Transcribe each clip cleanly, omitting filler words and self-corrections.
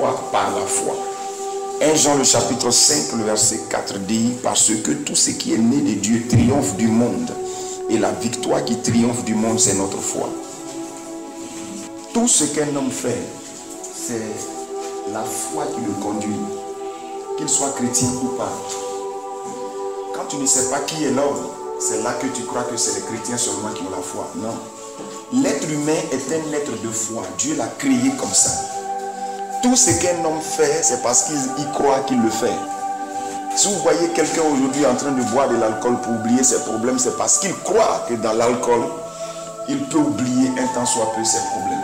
foi par la foi. 1 Jean le chapitre 5, le verset 4 dit « Parce que tout ce qui est né de Dieu triomphe du monde. Et la victoire qui triomphe du monde, c'est notre foi. » Tout ce qu'un homme fait, c'est la foi qui le conduit, qu'il soit chrétien ou pas. Quand tu ne sais pas qui est l'homme, c'est là que tu crois que c'est les chrétiens seulement qui ont la foi. Non. L'être humain est un être de foi. Dieu l'a créé comme ça. Tout ce qu'un homme fait, c'est parce qu'il croit qu'il le fait. Si vous voyez quelqu'un aujourd'hui en train de boire de l'alcool pour oublier ses problèmes, c'est parce qu'il croit que dans l'alcool, il peut oublier un tant soit peu ses problèmes.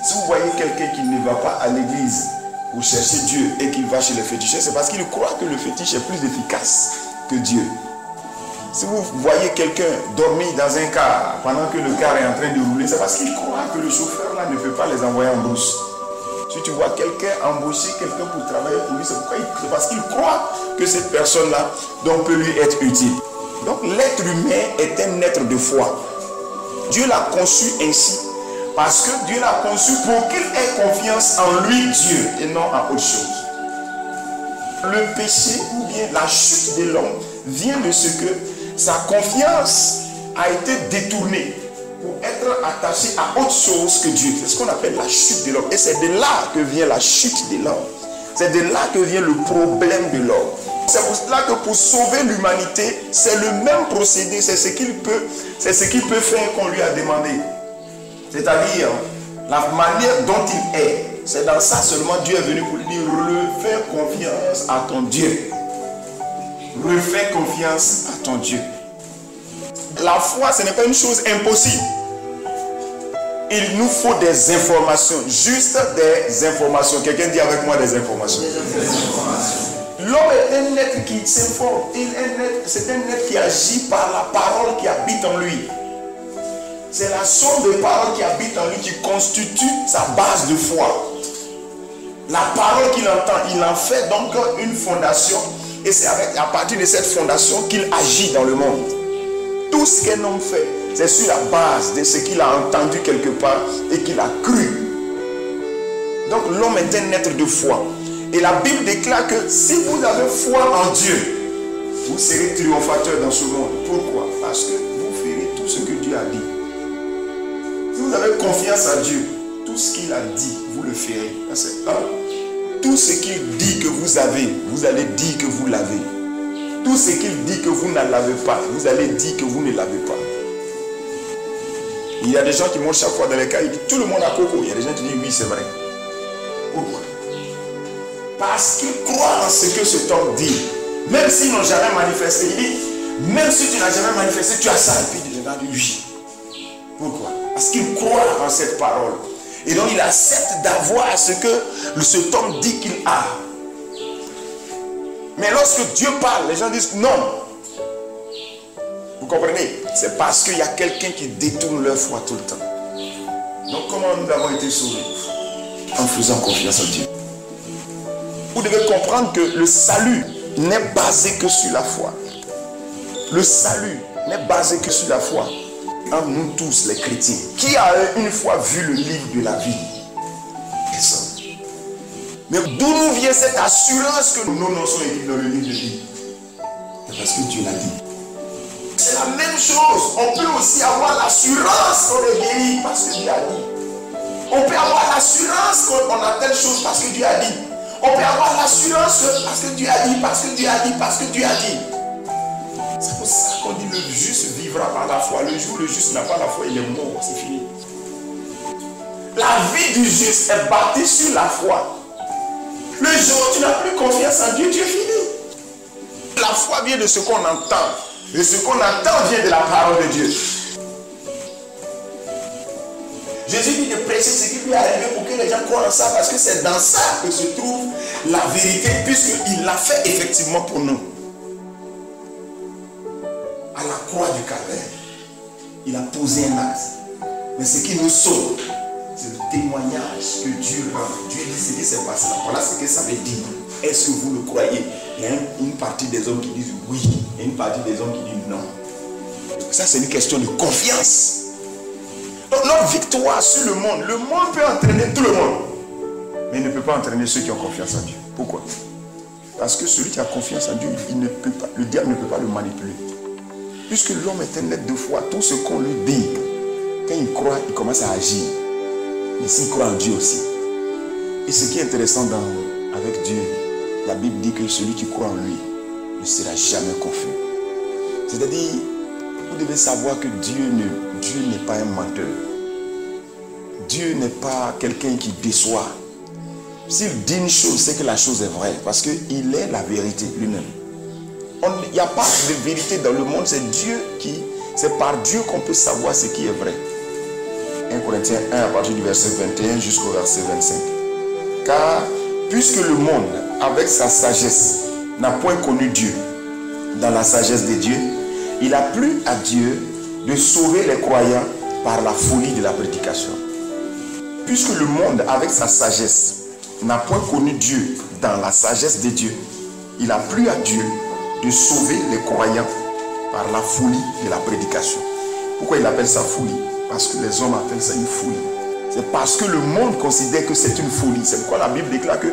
Si vous voyez quelqu'un qui ne va pas à l'église pour chercher Dieu et qui va chez les féticheurs, c'est parce qu'il croit que le fétiche est plus efficace que Dieu. Si vous voyez quelqu'un dormir dans un car pendant que le car est en train de rouler, c'est parce qu'il croit que le chauffeur là ne peut pas les envoyer en brousse. Si tu vois quelqu'un embaucher quelqu'un pour travailler pour lui, c'est parce qu'il croit que cette personne-là peut lui être utile. Donc l'être humain est un être de foi. Dieu l'a conçu ainsi parce que Dieu l'a conçu pour qu'il ait confiance en lui, Dieu, et non en autre chose. Le péché ou bien la chute de l'homme vient de ce que sa confiance a été détournée pour être attachée à autre chose que Dieu. C'est ce qu'on appelle la chute de l'homme. Et c'est de là que vient la chute de l'homme. C'est de là que vient le problème de l'homme. C'est pour cela que pour sauver l'humanité, c'est le même procédé, c'est ce qu'il peut faire qu'on lui a demandé. C'est-à-dire, la manière dont il est, c'est dans ça seulement Dieu est venu pour lui dire, refais confiance à ton Dieu. Refais confiance à ton Dieu. La foi, ce n'est pas une chose impossible. Il nous faut des informations, juste des informations. Quelqu'un dit avec moi des informations. L'homme est un être qui s'informe. C'est un être qui agit par la parole qui habite en lui. C'est la somme de paroles qui habite en lui qui constitue sa base de foi. La parole qu'il entend, il en fait donc une fondation. Et c'est à partir de cette fondation qu'il agit dans le monde. Tout ce qu'un homme fait, c'est sur la base de ce qu'il a entendu quelque part et qu'il a cru. Donc l'homme est un être de foi. Et la Bible déclare que si vous avez foi en Dieu, vous serez triomphateur dans ce monde. Pourquoi? Parce que vous ferez tout ce que Dieu a dit. Si vous avez confiance en Dieu, tout ce qu'il a dit, vous le ferez. C'est un. Tout ce qu'il dit que vous avez, vous allez dire que vous l'avez. Tout ce qu'il dit que vous ne l'avez pas, vous allez dire que vous ne l'avez pas. Il y a des gens qui montent chaque fois dans les cas, ils disent tout le monde a coco. Il y a des gens qui disent oui, c'est vrai. Pourquoi? Parce qu'ils croient en ce que cet homme dit. Même s'ils n'ont jamais manifesté, il dit, même si tu n'as jamais manifesté, tu as ça. Et puis les gens disent oui. Pourquoi? Parce qu'il croit en cette parole. Et donc il accepte d'avoir ce que cet homme dit qu'il a. Mais lorsque Dieu parle, les gens disent non. Vous comprenez? C'est parce qu'il y a quelqu'un qui détourne leur foi tout le temps. Donc comment nous avons été sauvés? En faisant confiance en Dieu. Vous devez comprendre que le salut n'est basé que sur la foi. Le salut n'est basé que sur la foi. Entre nous tous les chrétiens, qui a une fois vu le livre de la vie? Personne. Mais d'où nous vient cette assurance que nos noms sont écrits dans le livre de vie? C'est parce que Dieu l'a dit. C'est la même chose. On peut aussi avoir l'assurance qu'on est guéri parce que Dieu a dit. On peut avoir l'assurance qu'on a telle chose parce que Dieu a dit. On peut avoir l'assurance parce que Dieu a dit, parce que Dieu a dit, parce que Dieu a dit. C'est pour ça qu'on dit le juste vivra par la foi. Le jour où le juste n'a pas la foi, il est mort, c'est fini. La vie du juste est bâtie sur la foi. Le jour où tu n'as plus confiance en Dieu, tu es fini. La foi vient de ce qu'on entend. Et ce qu'on entend vient de la parole de Dieu. Jésus dit de prêcher ce qui lui est arrivé pour que les gens croient en ça, parce que c'est dans ça que se trouve la vérité, puisqu'il l'a fait effectivement pour nous. À la croix du Calvaire, il a posé un acte. Mais ce qui nous sauve, c'est le témoignage que Dieu rend. Dieu dit ce qui s'est passé là. Voilà ce que ça veut dire. Est-ce que vous le croyez? Il y a une partie des hommes qui disent oui, et une partie des hommes qui disent non. Ça, c'est une question de confiance. Donc notre victoire sur le monde peut entraîner tout le monde. Mais il ne peut pas entraîner ceux qui ont confiance en Dieu. Pourquoi? Parce que celui qui a confiance en Dieu, il ne peut pas, le diable ne peut pas le manipuler. Puisque l'homme est un être de foi, tout ce qu'on lui dit, quand il croit, il commence à agir. Mais s'il croit en Dieu aussi. Et ce qui est intéressant avec Dieu, la Bible dit que celui qui croit en lui ne sera jamais confus. C'est-à-dire, vous devez savoir que Dieu n'est pas un menteur. Dieu n'est pas quelqu'un qui déçoit. S'il dit une chose, c'est que la chose est vraie. Parce qu'il est la vérité lui-même. Il n'y a pas de vérité dans le monde. C'est par Dieu qu'on peut savoir ce qui est vrai. 1 Corinthiens 1 à partir du verset 21 jusqu'au verset 25. Car puisque le monde, avec sa sagesse, n'a point connu Dieu, dans la sagesse de Dieu, il a plu à Dieu de sauver les croyants par la folie de la prédication. Puisque le monde, avec sa sagesse, n'a point connu Dieu dans la sagesse de Dieu, il a plu à Dieu de sauver les croyants par la folie de la prédication. Pourquoi il appelle ça folie? Parce que les hommes appellent ça une folie. C'est parce que le monde considère que c'est une folie. C'est pourquoi la Bible déclare que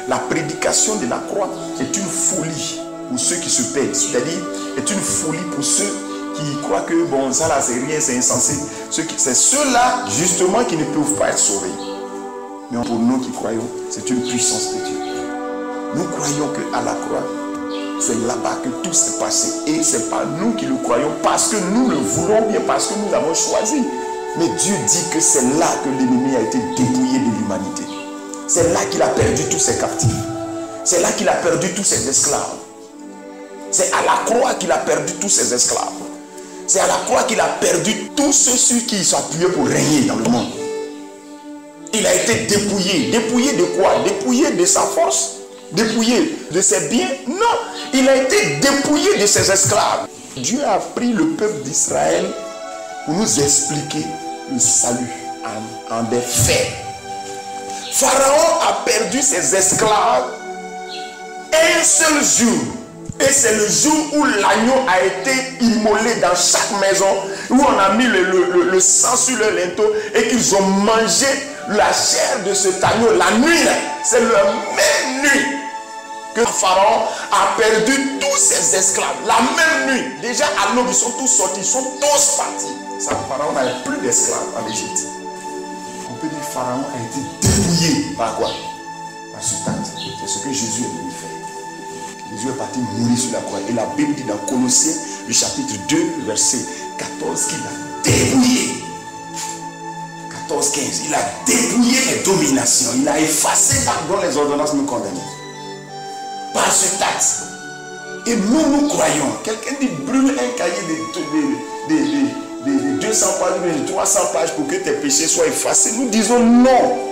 la prédication de la croix est une folie pour ceux qui se perdent. C'est-à-dire, est une folie pour ceux qui croient que bon, ça là c'est rien, c'est insensé. C'est ceux-là justement qui ne peuvent pas être sauvés. Mais pour nous qui croyons, c'est une puissance de Dieu. Nous croyons qu'à la croix, c'est là-bas que tout s'est passé. Et ce n'est pas nous qui le croyons parce que nous le voulons bien, parce que nous l'avons choisi. Mais Dieu dit que c'est là que l'ennemi a été dépouillé de l'humanité. C'est là qu'il a perdu tous ses captifs. C'est là qu'il a perdu tous ses esclaves. C'est à la croix qu'il a perdu tous ses esclaves. C'est à la croix qu'il a perdu tous ceux sur qui il s'appuyait pour régner dans le monde. Il a été dépouillé. Dépouillé de quoi? Dépouillé de sa force? Dépouillé de ses biens? Non, il a été dépouillé de ses esclaves. Dieu a pris le peuple d'Israël pour nous expliquer le salut en des faits. Pharaon a perdu ses esclaves un seul jour. Et c'est le jour où l'agneau a été immolé dans chaque maison, où on a mis le sang sur le linteau et qu'ils ont mangé la chair de cet agneau la nuit. C'est la même nuit que Pharaon a perdu tous ses esclaves. La même nuit. Déjà à l'aube, ils sont tous sortis, ils sont tous partis. Ça, Pharaon n'avait plus d'esclaves en Égypte. On peut dire que Pharaon a été dépouillé par quoi? Par ce acte. C'est ce que Jésus est venu faire. Jésus est parti mourir sur la croix. Et la Bible dit dans Colossiens, le chapitre 2, verset 14, qu'il a dépouillé. 14-15, il a dépouillé les dominations. Il a effacé dont les ordonnances nous condamnaient. Par cet acte. Et nous croyons. Quelqu'un dit brûle un cahier de 200 pages, de 300 pages pour que tes péchés soient effacés. Nous disons non.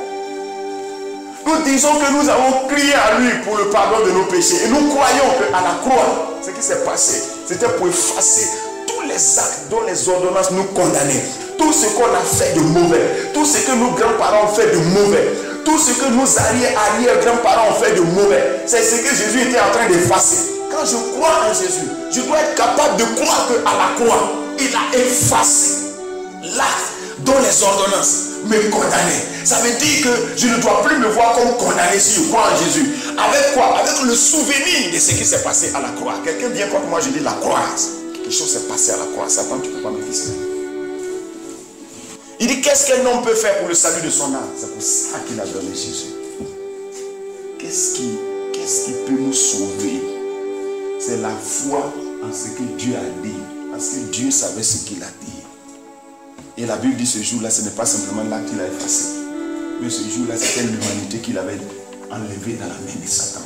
Nous disons que nous avons crié à lui pour le pardon de nos péchés. Et nous croyons qu'à la croix, ce qui s'est passé, c'était pour effacer tous les actes dont les ordonnances nous condamnaient. Tout ce qu'on a fait de mauvais. Tout ce que nos grands-parents ont fait de mauvais. Tout ce que nos arrière-grands-parents ont fait de mauvais. C'est ce que Jésus était en train d'effacer. Quand je crois en Jésus, je dois être capable de croire qu'à la croix, il a effacé l'acte dont les ordonnances me condamnaient. Ça veut dire que je ne dois plus me voir comme condamné si je crois en Jésus. Avec quoi? Avec le souvenir de ce qui s'est passé à la croix. Quelqu'un vient comme moi, je dis la croix. Quelque chose s'est passé à la croix. Satan, tu ne peux pas me fister. Il dit, qu'est-ce qu'un homme peut faire pour le salut de son âme? C'est pour ça qu'il a donné Jésus. Qu'est-ce qui peut nous sauver? C'est la foi en ce que Dieu a dit. Parce que Dieu savait ce qu'il a dit. Et la Bible dit ce jour-là, ce n'est pas simplement là qu'il a effacé. Mais ce jour-là, c'était l'humanité qu'il avait enlevée dans la main de Satan.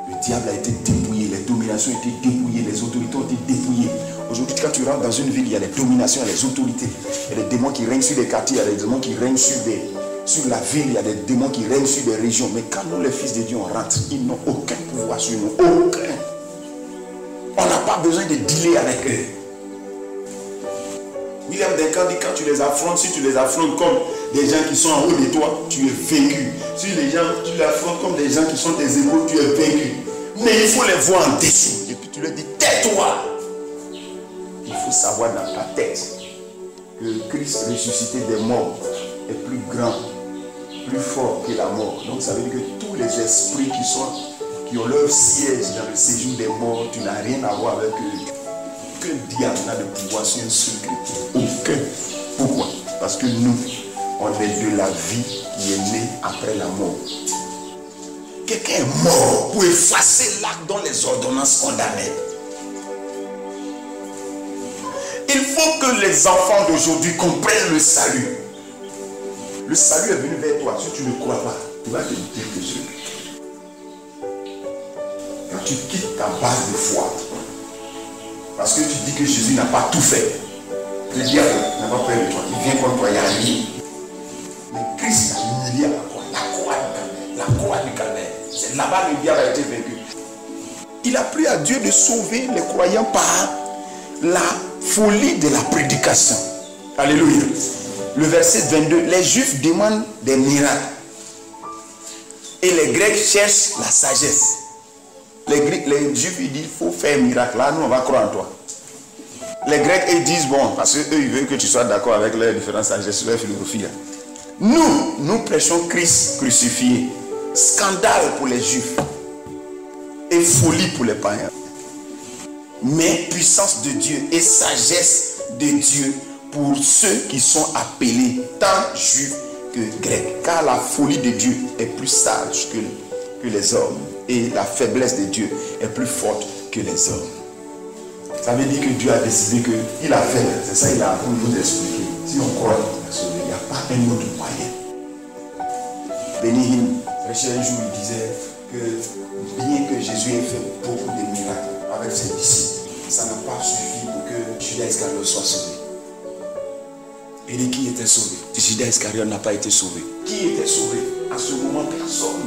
Le diable a été dépouillé, les dominations ont été dépouillées, les autorités ont été dépouillées. Aujourd'hui, quand tu rentres dans une ville, il y a les dominations, il y a les autorités. Il y a des démons qui règnent sur les quartiers, il y a des démons qui règnent sur la ville, il y a des démons qui règnent sur des régions. Mais quand nous, les fils de Dieu, on rentre, ils n'ont aucun pouvoir sur nous. Aucun. On n'a pas besoin de dealer avec eux. William Duncan dit, quand tu les affrontes, si tu les affrontes comme des gens qui sont en haut de toi, tu es vaincu. Si les gens, tu les affrontes comme des gens qui sont tes épaules, tu es vaincu. Mais il faut les voir en dessous. Et puis tu leur dis, tais-toi. Il faut savoir dans ta tête que Christ ressuscité des morts est plus grand plus fort que la mort. Donc ça veut dire que tous les esprits qui ont leur siège dans le séjour des morts, tu n'as rien à voir avec eux. Aucun diable n'a de pouvoir sur un seul chrétien. Aucun. Pourquoi? Parce que nous, on est de la vie qui est née après la mort. Quelqu'un est mort pour effacer l'acte dont les ordonnances condamnaient. Il faut que les enfants d'aujourd'hui comprennent le salut. Le salut est venu vers toi. Si tu ne crois pas, tu vas te dire que ce. Quand tu quittes ta base de foi, parce que tu dis que Jésus n'a pas tout fait, le diable n'a pas peur de toi. Il vient contre toi, il n'y a rien. Mais Christ a humilié à la croix. La croix du calvaire. C'est là-bas que le diable a été vaincu. Il a pris à Dieu de sauver les croyants par la folie de la prédication. Alléluia. Le verset 22, les Juifs demandent des miracles. Et les Grecs cherchent la sagesse. Les Juifs ils disent, il faut faire un miracle. Là, nous, on va croire en toi. Les Grecs, ils disent, bon, parce qu'eux, ils veulent que tu sois d'accord avec leurs différentes sagesses, leur philosophie. Nous prêchons Christ crucifié. Scandale pour les Juifs. Et folie pour les païens. Mais puissance de Dieu et sagesse de Dieu pour ceux qui sont appelés tant juifs que grecs. Car la folie de Dieu est plus sage que les hommes. Et la faiblesse de Dieu est plus forte que les hommes. Ça veut dire que Dieu a décidé qu'il a fait. C'est ça qu'il a pour nous expliquer. Si on croit qu'il a sauvé, il n'y a pas un autre moyen. Benny Hinn, un jour, il disait que bien que Jésus ait fait beaucoup de miracles avec ses disciples, ça n'a pas suffi pour que Judas Iscariote soit sauvé. Et de qui était sauvé? Judas Iscariote n'a pas été sauvé. Qui était sauvé? À ce moment, personne.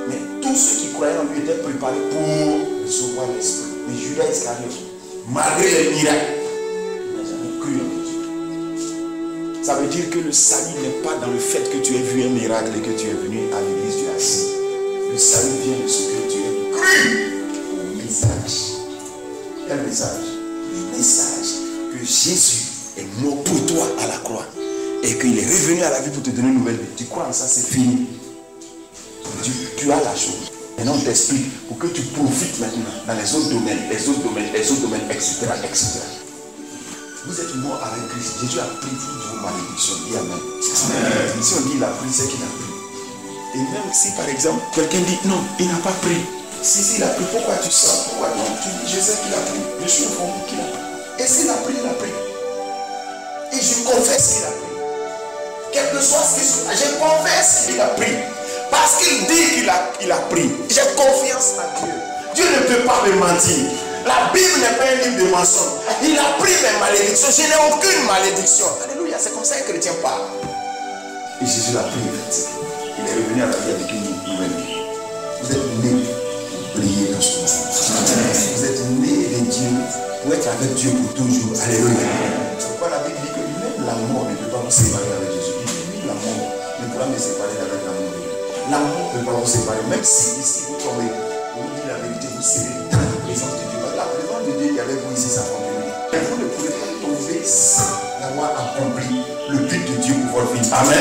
Mais tous ceux qui croyaient en lui étaient préparés pour recevoir l'esprit. Mais Judas Iscariote, malgré les miracles, n'a jamais cru en Dieu. Ça veut dire que le salut n'est pas dans le fait que tu aies vu un miracle et que tu es venu à l'église du assis. Le salut vient de ce que tu as cru au message. Quel message? Le message que Jésus est mort pour toi à la croix et qu'il est revenu à la vie pour te donner une nouvelle vie. Tu crois en ça, c'est fini. Tu as la chose. Maintenant, on t'explique pour que tu profites maintenant dans les autres domaines, etc. Vous êtes mort avec Christ. Jésus a pris toutes vos malédictions. Dis Amen. Si on dit il a pris, c'est qu'il a pris. Et même si par exemple, quelqu'un dit non, il n'a pas pris. Si il a pris, pourquoi tu sens? Pourquoi non? Tu dis, je sais qu'il a pris. Je suis informé qu'il a pris. Et s'il a pris, il a pris. Et je confesse qu'il a pris. Quel que soit ce qui se passe, je confesse qu'il a pris. Parce qu'il dit qu'il a pris. J'ai confiance en Dieu. Dieu ne peut pas me mentir. La Bible n'est pas un livre de mensonges. Il a pris mes malédictions. Je n'ai aucune malédiction. Alléluia, c'est comme ça qu'un chrétien parle. Et Jésus l'a pris. Il est revenu à la vie avec une nouvelle vie. Vous êtes nés pour briller dans ce monde. Vous êtes nés de Dieu pour être avec Dieu pour toujours. Alléluia. Pourquoi la Bible dit que même la mort ne peut pas vous séparer avec Jésus. Même la mort ne pourra me séparer avec l'amour de Dieu. La mort ne peut pas vous séparer. Même si ici vous tombez, vous vous dites la vérité, vous serez dans la présence de Dieu. La présence de Dieu qui est avec vous ici, ça continue. Et vous ne pouvez pas tomber sans avoir accompli le but de Dieu pour votre vie. Amen.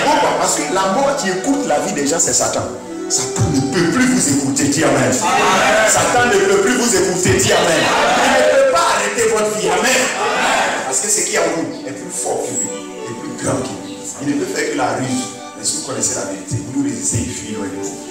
Pourquoi? Parce que la mort qui écoute la vie des gens, c'est Satan. Satan ne peut plus vous écouter. Dis Amen. Satan ne peut plus vous écouter. Dis Amen. Il ne peut pas arrêter votre vie. Amen. Parce que ce qui est en vous est plus fort que lui, est plus grand que lui. Il ne peut faire que la ruse. Mais si vous connaissez la vérité, vous nous résistez, il fuit loin de vous.